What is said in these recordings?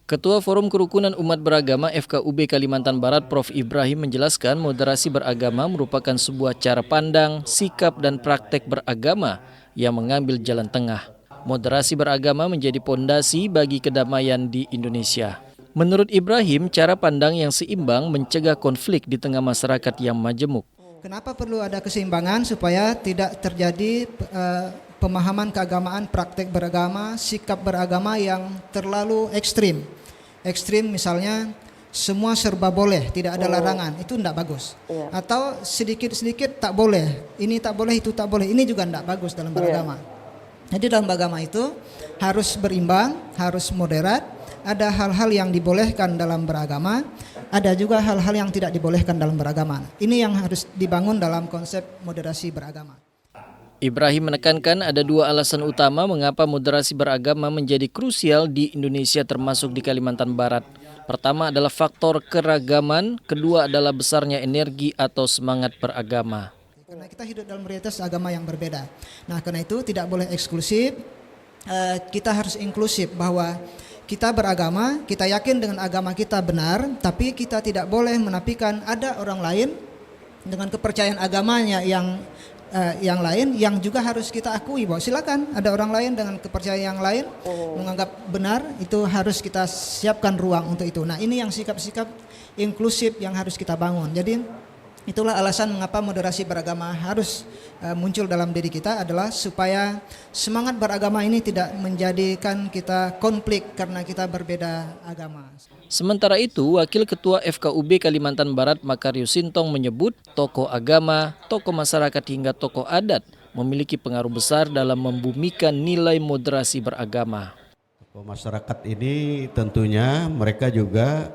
Ketua Forum Kerukunan Umat Beragama FKUB Kalimantan Barat Prof. Ibrahim menjelaskan moderasi beragama merupakan sebuah cara pandang, sikap dan praktek beragama yang mengambil jalan tengah. Moderasi beragama menjadi pondasi bagi kedamaian di Indonesia. Menurut Ibrahim, cara pandang yang seimbang mencegah konflik di tengah masyarakat yang majemuk. Kenapa perlu ada keseimbangan supaya tidak terjadi pemahaman keagamaan, praktek beragama, sikap beragama yang terlalu ekstrim. Ekstrim misalnya semua serba boleh, tidak ada larangan, itu tidak bagus. Atau sedikit-sedikit tak boleh, ini tak boleh, itu tak boleh, ini juga tidak bagus dalam beragama. Jadi dalam beragama itu harus berimbang, harus moderat, ada hal-hal yang dibolehkan dalam beragama, ada juga hal-hal yang tidak dibolehkan dalam beragama. Ini yang harus dibangun dalam konsep moderasi beragama. Ibrahim menekankan ada dua alasan utama mengapa moderasi beragama menjadi krusial di Indonesia termasuk di Kalimantan Barat. Pertama adalah faktor keragaman, kedua adalah besarnya energi atau semangat beragama. Karena kita hidup dalam realitas agama yang berbeda. Nah, karena itu tidak boleh eksklusif, kita harus inklusif bahwa kita beragama, kita yakin dengan agama kita benar, tapi kita tidak boleh menafikan ada orang lain dengan kepercayaan agamanya yang lain yang juga harus kita akui bahwa silakan ada orang lain dengan kepercayaan yang lain menganggap benar, itu harus kita siapkan ruang untuk itu. Nah, ini yang sikap-sikap inklusif yang harus kita bangun. Jadi itulah alasan mengapa moderasi beragama harus muncul dalam diri kita, adalah supaya semangat beragama ini tidak menjadikan kita konflik karena kita berbeda agama. Sementara itu, Wakil Ketua FKUB Kalimantan Barat Makarius Sintong menyebut tokoh agama, tokoh masyarakat hingga tokoh adat memiliki pengaruh besar dalam membumikan nilai moderasi beragama. Tokoh masyarakat ini tentunya mereka juga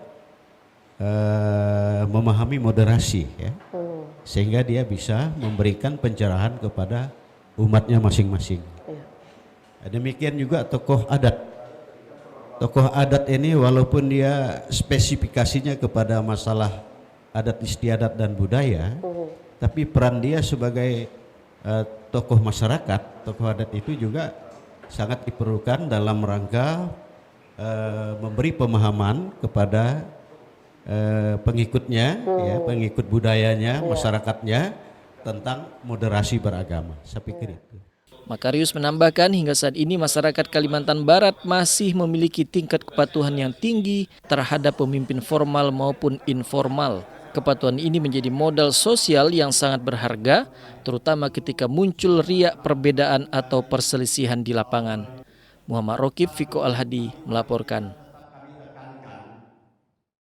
memahami moderasi, ya, sehingga dia bisa memberikan pencerahan kepada umatnya masing-masing. Demikian juga tokoh adat. Tokoh adat ini walaupun dia spesifikasinya kepada masalah adat istiadat dan budaya, tapi peran dia sebagai tokoh masyarakat, tokoh adat itu juga sangat diperlukan dalam rangka memberi pemahaman kepada pengikutnya, ya, pengikut budayanya, masyarakatnya tentang moderasi beragama. Saya pikir itu. Makarius menambahkan hingga saat ini masyarakat Kalimantan Barat masih memiliki tingkat kepatuhan yang tinggi terhadap pemimpin formal maupun informal. Kepatuhan ini menjadi modal sosial yang sangat berharga, terutama ketika muncul riak perbedaan atau perselisihan di lapangan. Muhammad Rokib, Viko Al-Hadi melaporkan.